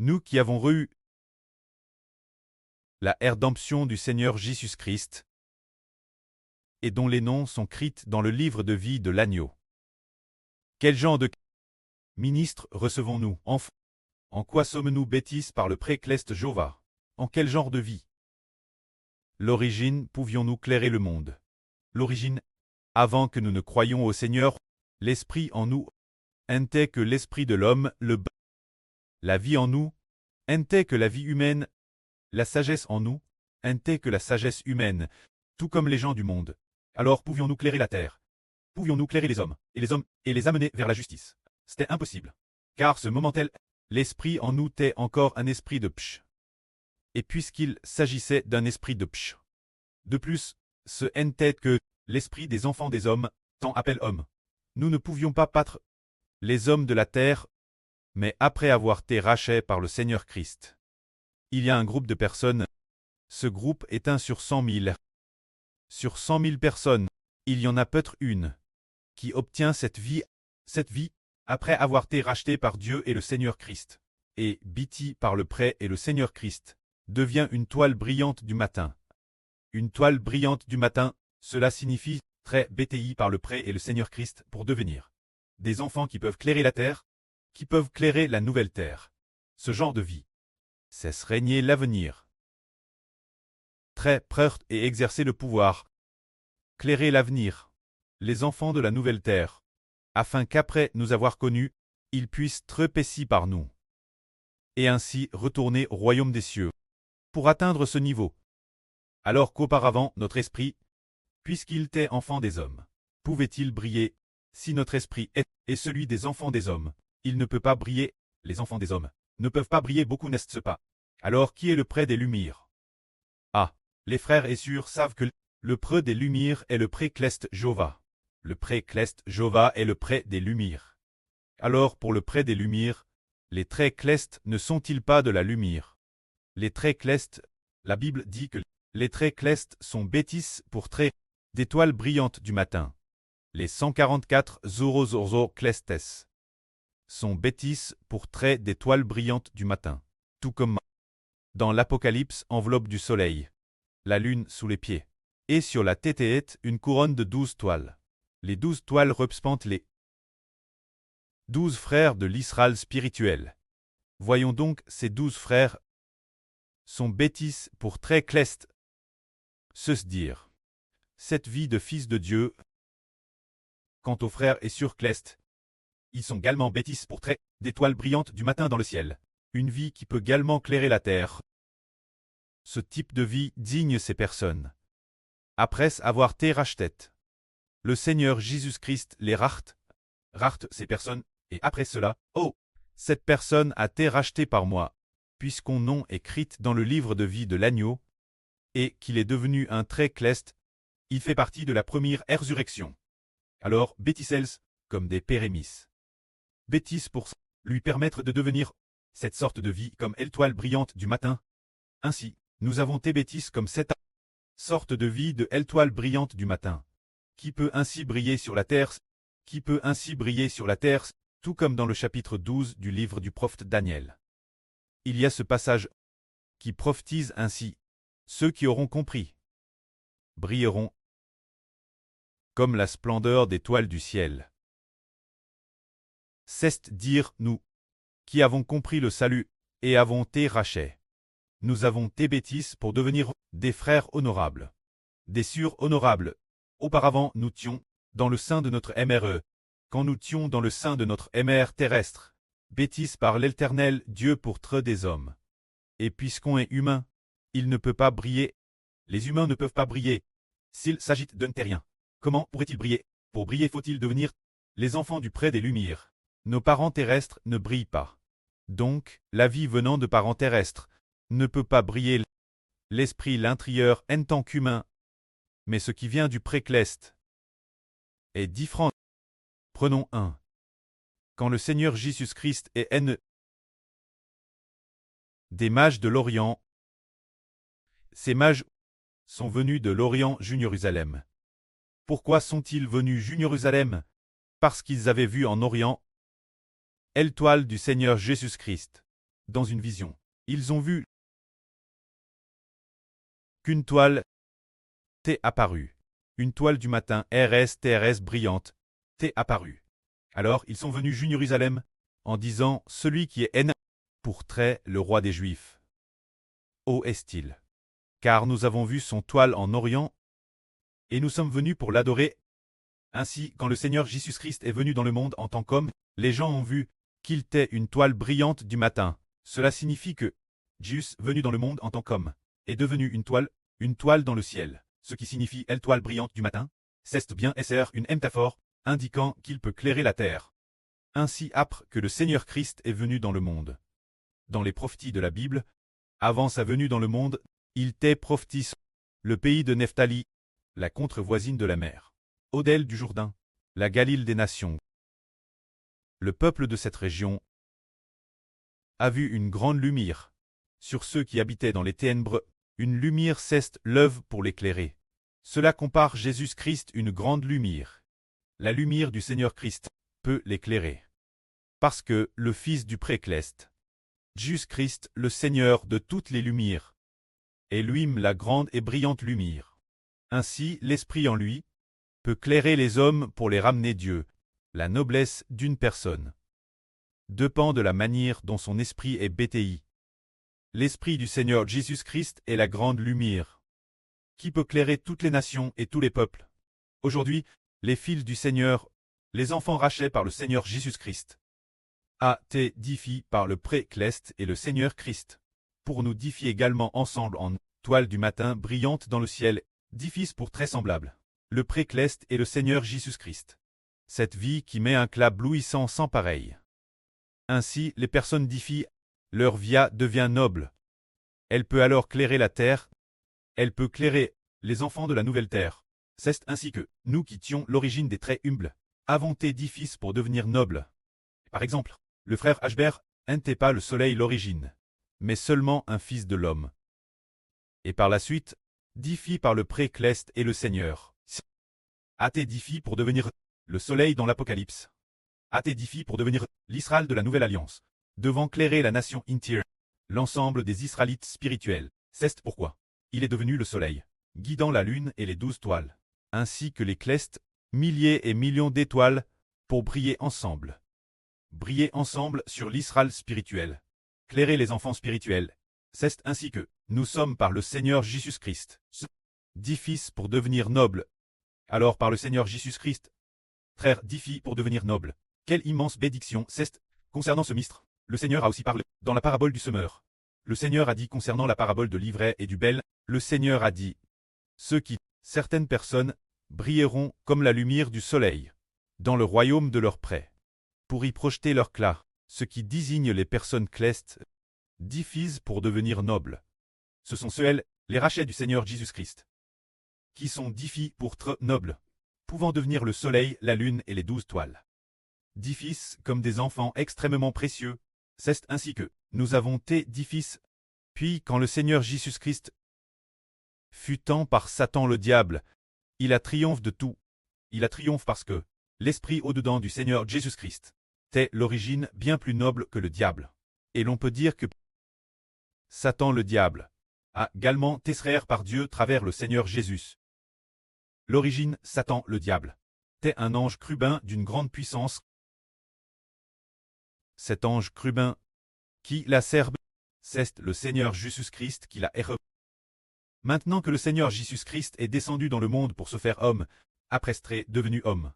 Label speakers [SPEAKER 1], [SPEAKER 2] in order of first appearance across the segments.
[SPEAKER 1] nous qui avons reçu la rédemption du Seigneur Jésus-Christ, et dont les noms sont écrits dans le livre de vie de l'agneau. Quel genre de ministre recevons-nous? En quoi sommes-nous bêtises par le précleste Jéhovah? En quel genre de vie? L'origine, pouvions-nous clairer le monde? L'origine, avant que nous ne croyions au Seigneur, l'esprit en nous, n'était que l'esprit de l'homme, la vie en nous, n'était que la vie humaine, la sagesse en nous, n'était que la sagesse humaine, tout comme les gens du monde. Alors pouvions-nous clairer la terre? Pouvions-nous clairer les hommes, et les amener vers la justice? C'était impossible. Car ce moment-là, l'esprit en nous était encore un esprit de psh. Et puisqu'il s'agissait d'un esprit de psh. De plus, ce n'était que l'esprit des enfants des hommes, tant appelle homme. Nous ne pouvions pas battre les hommes de la terre, mais après avoir été rachetés par le Seigneur Christ. Il y a un groupe de personnes. Ce groupe est 1 sur 100 000. Sur 100 000 personnes, il y en a peut-être une qui obtient cette vie, après avoir été rachetée par Dieu et le Seigneur Christ. Et, bâtie par le prêt et le Seigneur Christ, devient une toile brillante du matin. Une toile brillante du matin, cela signifie très bâtie par le prêt et le Seigneur Christ pour devenir des enfants qui peuvent clairer la terre, qui peuvent clairer la nouvelle terre. Ce genre de vie. Cesse régner l'avenir. Très prêt et exercer le pouvoir. Clairer l'avenir. Les enfants de la nouvelle terre. Afin qu'après nous avoir connus, ils puissent trépasser par nous. Et ainsi retourner au royaume des cieux. Pour atteindre ce niveau. Alors qu'auparavant notre esprit, puisqu'il était enfant des hommes, pouvait-il briller? Si notre esprit est celui des enfants des hommes, il ne peut pas briller. Les enfants des hommes ne peuvent pas briller beaucoup, n'est-ce pas? Alors qui est le prêt des lumières? Ah, les frères et sœurs savent que le prêt des lumières est le précleste Jéhovah. Le précleste Jéhovah est le prêt des lumières. Alors pour le prêt des lumières, les traits clestes ne sont-ils pas de la lumière? Les traits clestes, la Bible dit que les traits clestes sont bêtises pour traits d'étoiles brillantes du matin. Les 144 Zorozorzo clestes sont bêtises pour traits d'étoiles brillantes du matin. Tout comme dans l'Apocalypse enveloppe du soleil, la lune sous les pieds, et sur la tête une couronne de 12 toiles. Les 12 toiles représentent les 12 frères de l'Israël spirituel. Voyons donc ces 12 frères sont bêtises pour très clestes. Se dire. Cette vie de fils de Dieu. Quant aux frères et sur clestes, ils sont également bêtises pour traits d'étoiles brillantes du matin dans le ciel. Une vie qui peut également clairer la terre. Ce type de vie digne ces personnes. Après avoir été rachetées. Le Seigneur Jésus-Christ les rachète ces personnes, et après cela, oh, cette personne a été rachetée par moi, puisqu'on nom écrit dans le livre de vie de l'agneau, et qu'il est devenu un trait cleste, il fait partie de la première résurrection. Alors, bêtisels, comme des pérémis. Bêtises pour lui permettre de devenir cette sorte de vie comme l'étoile brillante du matin. Ainsi, nous avons été bêtises comme cette sorte de vie de l'étoile brillante du matin, qui peut ainsi briller sur la terre, tout comme dans le chapitre 12 du livre du prophète Daniel. Il y a ce passage qui prophétise ainsi. Ceux qui auront compris brilleront comme la splendeur des toiles du ciel. C'est dire nous, qui avons compris le salut, et avons été rachetés. Nous avons été bêtises pour devenir des frères honorables, des sœurs honorables. Auparavant nous étions dans le sein de notre MRE, quand nous étions dans le sein de notre MR terrestre, bêtises par l'Éternel Dieu pour traiter des hommes. Et puisqu'on est humain, il ne peut pas briller. Les humains ne peuvent pas briller. S'il s'agit d'un terrien, comment pourrait-il briller? Pour briller faut-il devenir les enfants du près des lumières. Nos parents terrestres ne brillent pas. Donc, la vie venant de parents terrestres ne peut pas briller. L'esprit l'intérieur en tant qu'humain. Mais ce qui vient du précleste est différent. Prenons un. Quand le Seigneur Jésus-Christ est des mages de l'Orient, ces mages sont venus de l'Orient Jérusalem. Pourquoi sont-ils venus Jérusalem? Parce qu'ils avaient vu en Orient l'étoile du Seigneur Jésus-Christ. dans une vision. Ils ont vu qu'une toile t'est apparue. Une toile du matin RSTRS brillante t'est apparue. Alors ils sont venus jusqu'à Jérusalem en disant « Celui qui est N pour trait le roi des Juifs. Où est-il? Car nous avons vu son toile en Orient et nous sommes venus pour l'adorer. » Ainsi, quand le Seigneur Jésus-Christ est venu dans le monde en tant qu'homme, les gens ont vu qu'il était une toile brillante du matin. Cela signifie que Jésus, venu dans le monde en tant qu'homme, est devenu une toile dans le ciel. Ce qui signifie elle toile brillante du matin, c'est bien SR une métaphore, indiquant qu'il peut clairer la terre. Ainsi âpre que le Seigneur Christ est venu dans le monde. Dans les prophéties de la Bible, avant sa venue dans le monde, il t'est prophétisé le pays de Nephtali, la contre-voisine de la mer. Odelle du Jourdain, la Galile des nations. Le peuple de cette région a vu une grande lumière. Sur ceux qui habitaient dans les ténèbres, une lumière ceste l'œuvre pour l'éclairer. Cela compare Jésus-Christ une grande lumière. La lumière du Seigneur Christ peut l'éclairer. Parce que le Fils du Précleste, Jésus-Christ, le Seigneur de toutes les lumières, est lui-même la grande et brillante lumière. Ainsi, l'Esprit en lui peut clairer les hommes pour les ramener Dieu. La noblesse d'une personne dépend de la manière dont son esprit est bâti. L'Esprit du Seigneur Jésus-Christ est la grande lumière qui peut clairer toutes les nations et tous les peuples. Aujourd'hui, les fils du Seigneur, les enfants rachetés par le Seigneur Jésus-Christ, a été édifiés par le Précleste et le Seigneur Christ, pour nous édifier également ensemble en toile du matin brillante dans le ciel, édifice pour très semblable. Le Précleste et le Seigneur Jésus-Christ. Cette vie qui met un éclat éblouissant sans pareil. Ainsi, les personnes édifiées, leur vie devient noble. Elle peut alors clairer la terre. Elle peut clairer les enfants de la nouvelle terre. C'est ainsi que, nous quittions l'origine des traits humbles, avons été édifices pour devenir nobles. Par exemple, le frère Ashbert n'était pas le soleil l'origine, mais seulement un fils de l'homme. Et par la suite, édifié par le Précleste et le Seigneur, a été édifié pour devenir le soleil dans l'Apocalypse, a été édifié pour devenir l'Israël de la Nouvelle Alliance, devant clairer la nation entière, l'ensemble des Israélites spirituels. C'est pourquoi il est devenu le soleil, guidant la lune et les 12 toiles, ainsi que les clestes, milliers et millions d'étoiles, pour briller ensemble. Briller ensemble sur l'Israël spirituel, clairer les enfants spirituels. C'est ainsi que nous sommes par le Seigneur Jésus-Christ, édifices pour devenir nobles. Alors par le Seigneur Jésus-Christ, frère édifié pour devenir noble. Quelle immense bénédiction c'est concernant ce ministre. Le Seigneur a aussi parlé dans la parabole du semeur. Le Seigneur a dit concernant la parabole de l'ivraie et du bel, le Seigneur a dit « Ceux qui, certaines personnes, brilleront comme la lumière du soleil, dans le royaume de leur près, pour y projeter leur éclat, ce qui désigne les personnes clestes, édifices pour devenir nobles. Ce sont ceux, les rachets du Seigneur Jésus-Christ, qui sont édifiés pour être nobles, pouvant devenir le soleil, la lune et les 12 toiles. Édifices comme des enfants extrêmement précieux. C'est ainsi que nous avons été édifices. Puis quand le Seigneur Jésus-Christ fut tant par Satan le diable, il a triomphe de tout. Il a triomphe parce que l'esprit au-dedans du Seigneur Jésus-Christ est l'origine bien plus noble que le diable. Et l'on peut dire que Satan le diable a également été créé par Dieu travers le Seigneur Jésus. L'origine, Satan le diable, était un ange crubin d'une grande puissance. Cet ange crubin, qui la serbe, c'est le Seigneur Jésus-Christ qui l'a éreux. Maintenant que le Seigneur Jésus-Christ est descendu dans le monde pour se faire homme, après être devenu homme.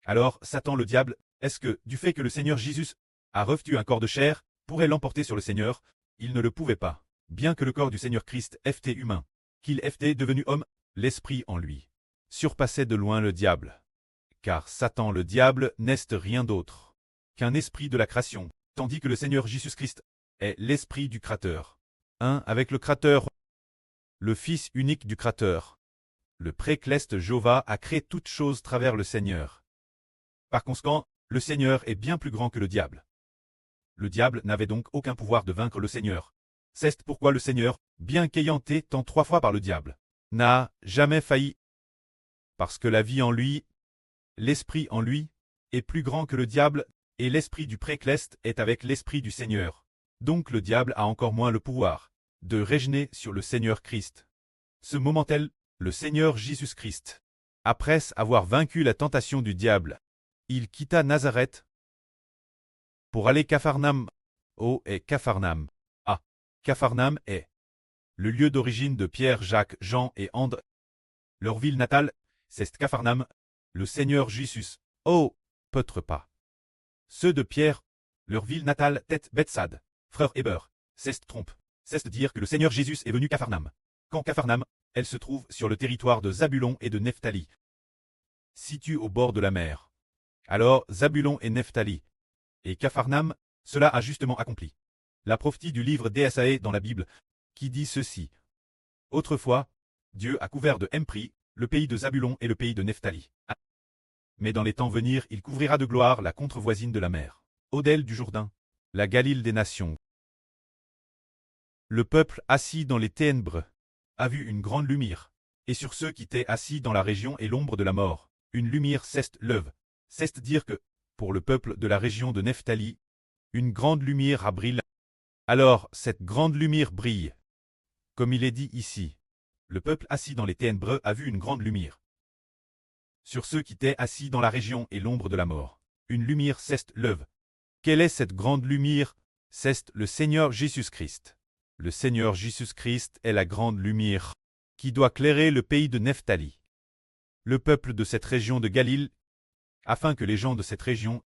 [SPEAKER 1] Alors Satan le diable, est-ce que, du fait que le Seigneur Jésus a revêtu un corps de chair, pourrait l'emporter sur le Seigneur? Il ne le pouvait pas, bien que le corps du Seigneur Christ était humain, qu'il était devenu homme, l'esprit en lui surpassait de loin le diable. Car Satan le diable n'est rien d'autre qu'un esprit de la création, tandis que le Seigneur Jésus-Christ est l'esprit du Créateur. Un avec le Créateur, le Fils unique du Créateur. Le Précleste Jéhovah a créé toutes choses travers le Seigneur. Par conséquent, le Seigneur est bien plus grand que le diable. Le diable n'avait donc aucun pouvoir de vaincre le Seigneur. C'est pourquoi le Seigneur, bien qu'ayant été tant 3 fois par le diable, n'a jamais failli. Parce que la vie en lui, l'esprit en lui, est plus grand que le diable, et l'esprit du Précleste est avec l'esprit du Seigneur. Donc le diable a encore moins le pouvoir de régner sur le Seigneur Christ. Ce moment tel, le Seigneur Jésus-Christ, après avoir vaincu la tentation du diable, il quitta Nazareth pour aller Capharnaüm. O et Capharnaüm. Ah, Capharnaüm est le lieu d'origine de Pierre, Jacques, Jean et André. Leur ville natale, c'est Capharnaüm. Le Seigneur Jésus. Oh, peut-être pas. Ceux de Pierre, leur ville natale, tête Bethsade, frère Héber, c'est trompe. C'est dire que le Seigneur Jésus est venu Capharnaüm. Quand Capharnaüm, elle se trouve sur le territoire de Zabulon et de Nephtali, située au bord de la mer. Alors Zabulon et Nephtali, et Capharnaüm, cela a justement accompli la prophétie du livre d'Ésaïe dans la Bible, qui dit ceci. Autrefois, Dieu a couvert de Empri, le pays de Zabulon et le pays de Nephtali. Mais dans les temps venir, il couvrira de gloire la contrevoisine de la mer, au-delà du Jourdain, la Galile des nations. Le peuple assis dans les ténèbres a vu une grande lumière, et sur ceux qui étaient assis dans la région et l'ombre de la mort, une lumière ceste lève. C'est dire que, pour le peuple de la région de Nephtali, une grande lumière a brillé. Alors cette grande lumière brille. Comme il est dit ici, le peuple assis dans les ténèbres a vu une grande lumière. Sur ceux qui étaient assis dans la région et l'ombre de la mort, une lumière ceste lève. Quelle est cette grande lumière? C'est le Seigneur Jésus-Christ. Le Seigneur Jésus-Christ est la grande lumière qui doit clairer le pays de Nephtali, le peuple de cette région de Galilée, afin que les gens de cette région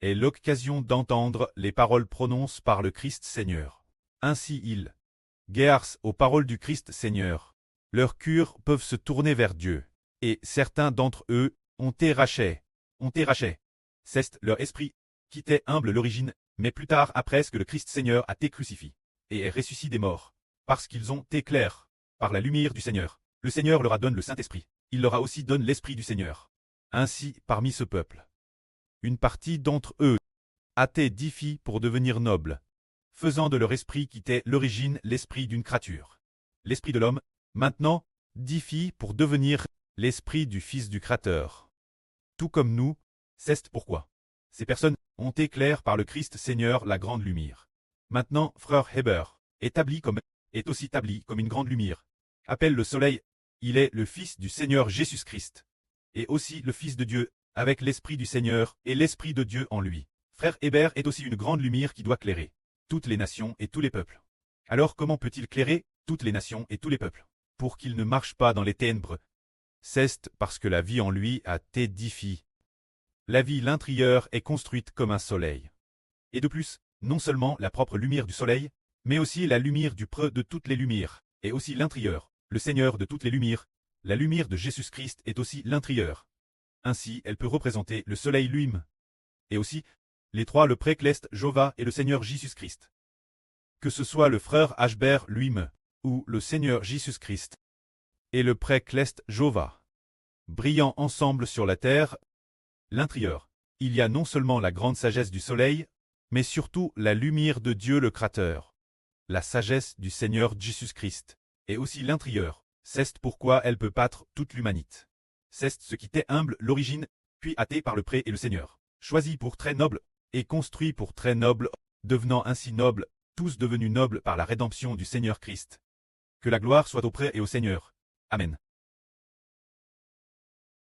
[SPEAKER 1] aient l'occasion d'entendre les paroles prononcées par le Christ Seigneur. Ainsi ils, grâce aux paroles du Christ Seigneur, leurs cœurs peuvent se tourner vers Dieu, et certains d'entre eux ont été rachetés. C'est leur esprit qui était humble l'origine, mais plus tard après que le Christ Seigneur a été crucifié et est ressuscité des morts, parce qu'ils ont été clairs par la lumière du Seigneur. Le Seigneur leur a donné le Saint-Esprit. Il leur a aussi donné l'Esprit du Seigneur. Ainsi, parmi ce peuple, une partie d'entre eux a été édifiée pour devenir noble, faisant de leur esprit qui était l'origine l'esprit d'une créature. L'esprit de l'homme, maintenant, édifié pour devenir l'esprit du Fils du Créateur. Tout comme nous, c'est pourquoi ces personnes ont été claires par le Christ Seigneur la grande lumière. Maintenant, frère Héber, est aussi établi comme une grande lumière. Appelle le soleil, il est le Fils du Seigneur Jésus-Christ, et aussi le Fils de Dieu, avec l'Esprit du Seigneur et l'Esprit de Dieu en lui. Frère Héber est aussi une grande lumière qui doit clairer toutes les nations et tous les peuples. Alors comment peut-il clairer toutes les nations et tous les peuples? Pour qu'ils ne marchent pas dans les ténèbres. C'est parce que la vie en lui a été édifiée. La vie l'intérieur est construite comme un soleil. Et de plus, non seulement la propre lumière du soleil, mais aussi la lumière du preux de toutes les lumières, et aussi l'intérieur, le Seigneur de toutes les lumières. La lumière de Jésus-Christ est aussi l'intérieur. Ainsi, elle peut représenter le soleil lui-même. Et aussi, les trois le précleste Jova et le Seigneur Jésus-Christ. Que ce soit le frère Ashber lui-même, ou le Seigneur Jésus-Christ, et le précleste Jova, brillant ensemble sur la terre, l'intérieur, il y a non seulement la grande sagesse du soleil, mais surtout la lumière de Dieu le Créateur, la sagesse du Seigneur Jésus-Christ, et aussi l'intérieur. C'est pourquoi elle peut battre toute l'humanité. C'est ce qui était humble l'origine, puis hâté par le pré et le Seigneur, choisi pour très noble, et construit pour très noble, devenant ainsi noble, tous devenus nobles par la rédemption du Seigneur Christ. Que la gloire soit au pré et au Seigneur. Amen.